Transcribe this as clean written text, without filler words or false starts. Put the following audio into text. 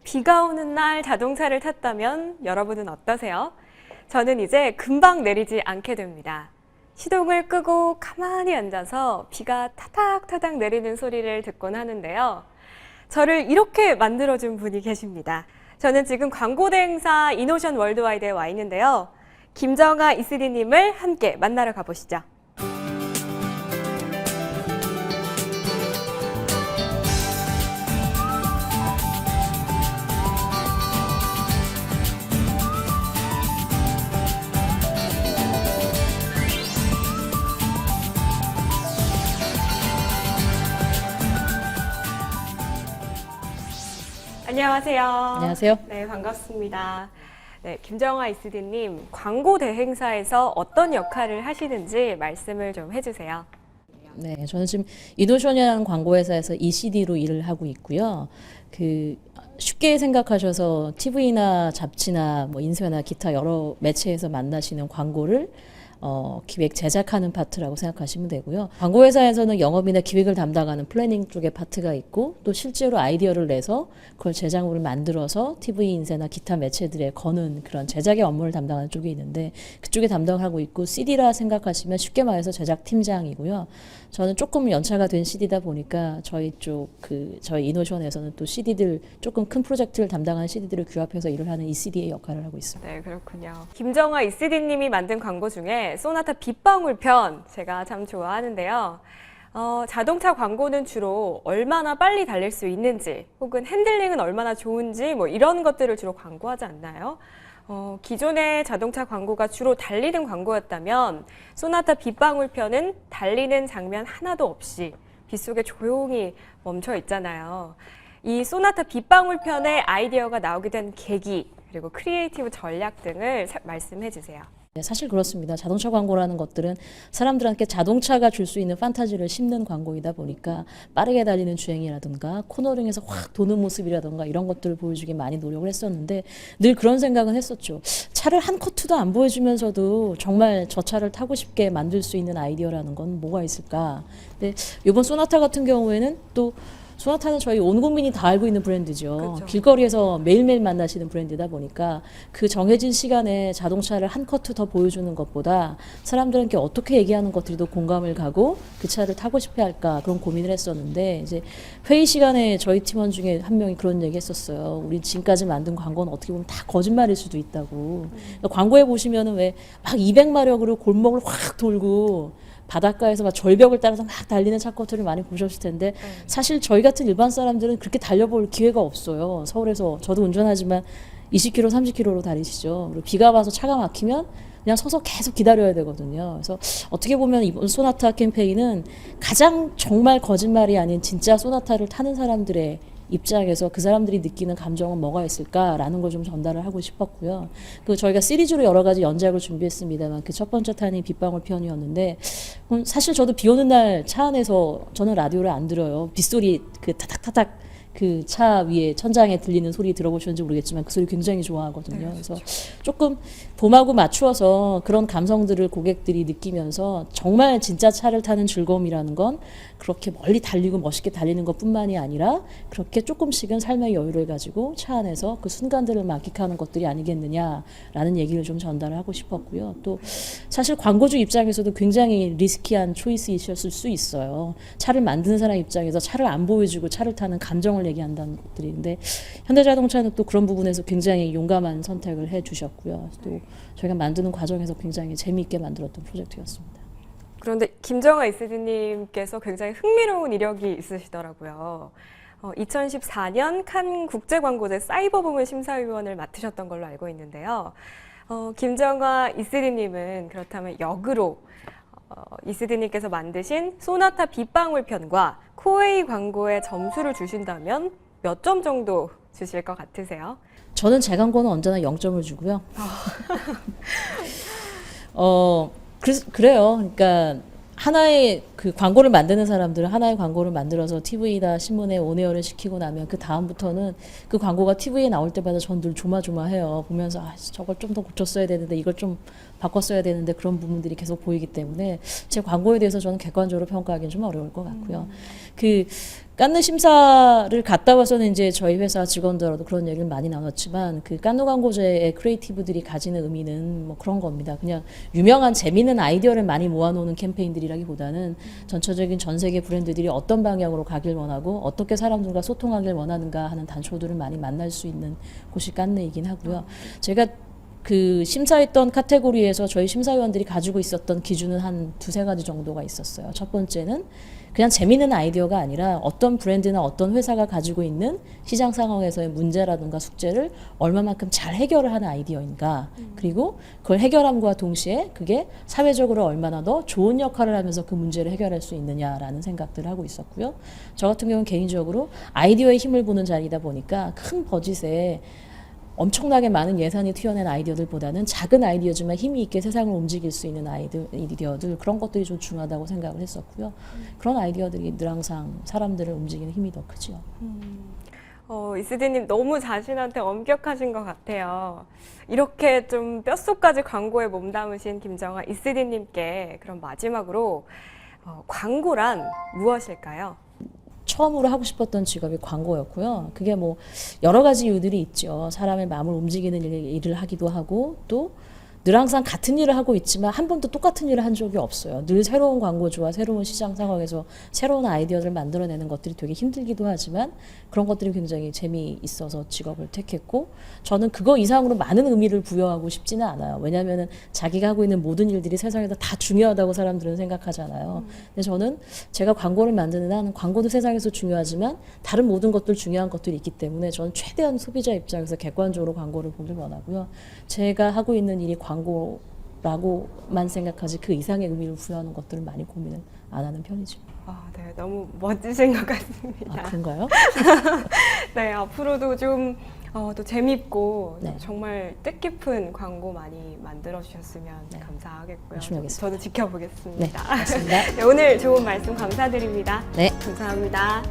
비가 오는 날 자동차를 탔다면 여러분은 어떠세요? 저는 이제 금방 내리지 않게 됩니다. 시동을 끄고 가만히 앉아서 비가 타닥타닥 내리는 소리를 듣곤 하는데요. 저를 이렇게 만들어준 분이 계십니다. 저는 지금 광고대행사 이노션 월드와이드에 와 있는데요. 김정아 이슬이님을 함께 만나러 가보시죠. 안녕하세요. 안녕하세요. 네, 반갑습니다. 네, 김정아 이슬이님, 광고 대행사에서 어떤 역할을 하시는지 말씀을 좀 해주세요. 네, 저는 지금 이노션이라는 광고회사에서 ECD로 일을 하고 있고요. 쉽게 생각하셔서 TV나 잡지나 뭐 인쇄나 기타 여러 매체에서 만나시는 광고를 기획 제작하는 파트라고 생각하시면 되고요. 광고회사에서는 영업이나 기획을 담당하는 플래닝 쪽의 파트가 있고 또 실제로 아이디어를 내서 그걸 제작물을 만들어서 TV, 인쇄나 기타 매체들에 거는 그런 제작의 업무를 담당하는 쪽이 있는데 그쪽에 담당하고 있고 CD라 생각하시면 쉽게 말해서 제작팀장이고요. 저는 조금 연차가 된 CD다 보니까 저희 이노션에서는 또 CD들 조금 큰 프로젝트를 담당하는 CD들을 규합해서 일을 하는 ECD의 역할을 하고 있습니다. 네, 그렇군요. 김정아 이슬이님이 만든 광고 중에 소나타 빗방울 편 제가 참 좋아하는데요. 자동차 광고는 주로 얼마나 빨리 달릴 수 있는지 혹은 핸들링은 얼마나 좋은지 뭐 이런 것들을 주로 광고하지 않나요? 기존의 자동차 광고가 주로 달리는 광고였다면 소나타 빗방울 편은 달리는 장면 하나도 없이 빗속에 조용히 멈춰 있잖아요. 이 소나타 빗방울 편의 아이디어가 나오게 된 계기 그리고 크리에이티브 전략 등을 말씀해 주세요. 네, 사실 그렇습니다. 자동차 광고라는 것들은 사람들한테 자동차가 줄 수 있는 판타지를 심는 광고이다 보니까 빠르게 달리는 주행이라든가 코너링에서 확 도는 모습이라든가 이런 것들을 보여주기 많이 노력을 했었는데 늘 그런 생각은 했었죠. 차를 한 커트도 안 보여주면서도 정말 저 차를 타고 싶게 만들 수 있는 아이디어라는 건 뭐가 있을까. 근데 이번 소나타 같은 경우에는 또 소나타는 저희 온 국민이 다 알고 있는 브랜드죠. 그렇죠. 길거리에서 매일매일 만나시는 브랜드다 보니까 그 정해진 시간에 자동차를 한 커트 더 보여주는 것보다 사람들한테 어떻게 얘기하는 것들이 더 공감을 가고 그 차를 타고 싶어 할까 그런 고민을 했었는데 이제 회의 시간에 저희 팀원 중에 한 명이 그런 얘기 했었어요. 우리 지금까지 만든 광고는 어떻게 보면 다 거짓말일 수도 있다고. 그러니까 광고에 보시면은 왜 막 200마력으로 골목을 확 돌고 바닷가에서 막 절벽을 따라서 막 달리는 차커트를 많이 보셨을 텐데 사실 저희 같은 일반 사람들은 그렇게 달려볼 기회가 없어요. 서울에서 저도 운전하지만 20km, 30km로 달리시죠. 그리고 비가 와서 차가 막히면 그냥 서서 계속 기다려야 되거든요. 그래서 어떻게 보면 이번 소나타 캠페인은 가장 정말 거짓말이 아닌 진짜 소나타를 타는 사람들의 입장에서 그 사람들이 느끼는 감정은 뭐가 있을까라는 걸 좀 전달을 하고 싶었고요. 저희가 시리즈로 여러 가지 연작을 준비했습니다만 그 첫 번째 탄이 빗방울 편이었는데 사실 저도 비 오는 날 차 안에서 저는 라디오를 안 들어요. 빗소리 타닥타닥 그 차 위에 천장에 들리는 소리 들어보셨는지 모르겠지만 그 소리 굉장히 좋아하거든요. 그래서 조금 봄하고 맞추어서 그런 감성들을 고객들이 느끼면서 정말 진짜 차를 타는 즐거움이라는 건 그렇게 멀리 달리고 멋있게 달리는 것뿐만이 아니라 그렇게 조금씩은 삶의 여유를 가지고 차 안에서 그 순간들을 만끽하는 것들이 아니겠느냐라는 얘기를 좀 전달을 하고 싶었고요. 또 사실 광고주 입장에서도 굉장히 리스키한 초이스이셨을 수 있어요. 차를 만드는 사람 입장에서 차를 안 보여주고 차를 타는 감정을 얘기한다는 것들인데 현대자동차는 또 그런 부분에서 굉장히 용감한 선택을 해주셨고요. 또 저희가 만드는 과정에서 굉장히 재미있게 만들었던 프로젝트였습니다. 그런데 김정아 이슬이님께서 굉장히 흥미로운 이력이 있으시더라고요. 2014년 칸 국제광고제 사이버 부문 심사위원을 맡으셨던 걸로 알고 있는데요. 김정아 이슬이님은 그렇다면 역으로 이슬이님께서 만드신 소나타 빗방울 편과 코웨이 광고에 점수를 주신다면 몇 점 정도 주실 것 같으세요? 저는 제 광고는 언제나 0점을 주고요. 그래요. 그러니까 하나의 그 광고를 만드는 사람들은 하나의 광고를 만들어서 TV나 신문에 온에어를 시키고 나면 그 다음부터는 그 광고가 TV에 나올 때마다 전 늘 조마조마해요. 보면서 저걸 좀 더 고쳤어야 되는데 이걸 좀 바꿨어야 되는데 그런 부분들이 계속 보이기 때문에 제 광고에 대해서 저는 객관적으로 평가하기는 좀 어려울 것 같고요. 그 깐느 심사를 갔다 와서는 이제 저희 회사 직원들하고도 그런 얘기를 많이 나눴지만 그 깐느 광고제의 크리에이티브들이 가지는 의미는 뭐 그런 겁니다. 그냥 유명한 재미있는 아이디어를 많이 모아놓는 캠페인들이라기보다는 전체적인 전 세계 브랜드들이 어떤 방향으로 가길 원하고 어떻게 사람들과 소통하길 원하는가 하는 단초들을 많이 만날 수 있는 곳이 깐느이긴 하고요. 제가 그 심사했던 카테고리에서 저희 심사위원들이 가지고 있었던 기준은 한 두세 가지 정도가 있었어요. 첫 번째는 그냥 재미있는 아이디어가 아니라 어떤 브랜드나 어떤 회사가 가지고 있는 시장 상황에서의 문제라든가 숙제를 얼마만큼 잘 해결을 하는 아이디어인가. 그리고 그걸 해결함과 동시에 그게 사회적으로 얼마나 더 좋은 역할을 하면서 그 문제를 해결할 수 있느냐라는 생각들을 하고 있었고요. 저 같은 경우는 개인적으로 아이디어의 힘을 보는 자리다 보니까 큰 버짓에 엄청나게 많은 예산이 튀어낸 아이디어들보다는 작은 아이디어지만 힘이 있게 세상을 움직일 수 있는 아이디어들 그런 것들이 좀 중요하다고 생각을 했었고요. 그런 아이디어들이 늘 항상 사람들을 움직이는 힘이 더 크죠. 이스디님 너무 자신한테 엄격하신 것 같아요. 이렇게 좀 뼛속까지 광고에 몸담으신 김정아 이스디님께 그럼 마지막으로 광고란 무엇일까요? 처음으로 하고 싶었던 직업이 광고였고요. 그게 뭐 여러 가지 이유들이 있죠. 사람의 마음을 움직이는 일을 하기도 하고 또 늘 항상 같은 일을 하고 있지만 한 번도 똑같은 일을 한 적이 없어요. 늘 새로운 광고주와 새로운 시장 상황에서 새로운 아이디어를 만들어내는 것들이 되게 힘들기도 하지만 그런 것들이 굉장히 재미있어서 직업을 택했고 저는 그거 이상으로 많은 의미를 부여하고 싶지는 않아요. 왜냐하면 자기가 하고 있는 모든 일들이 세상에서 다 중요하다고 사람들은 생각하잖아요. 근데 저는 제가 광고를 만드는 한 광고도 세상에서 중요하지만 다른 모든 것들 중요한 것들이 있기 때문에 저는 최대한 소비자 입장에서 객관적으로 광고를 보길 원하고요. 제가 하고 있는 일이 광고라고만 생각하지 그 이상의 의미를 부여하는 것들을 많이 고민을 안 하는 편이죠. 네, 너무 멋지신 것 같습니다. 아, 그런가요? 네, 앞으로도 좀 또 재밌고 네. 정말 뜻깊은 광고 많이 만들어 주셨으면 네. 감사하겠고요. 열심히 하겠습니다. 저도 지켜보겠습니다. 네, 맞습니다. 네, 오늘 좋은 말씀 감사드립니다. 네. 감사합니다.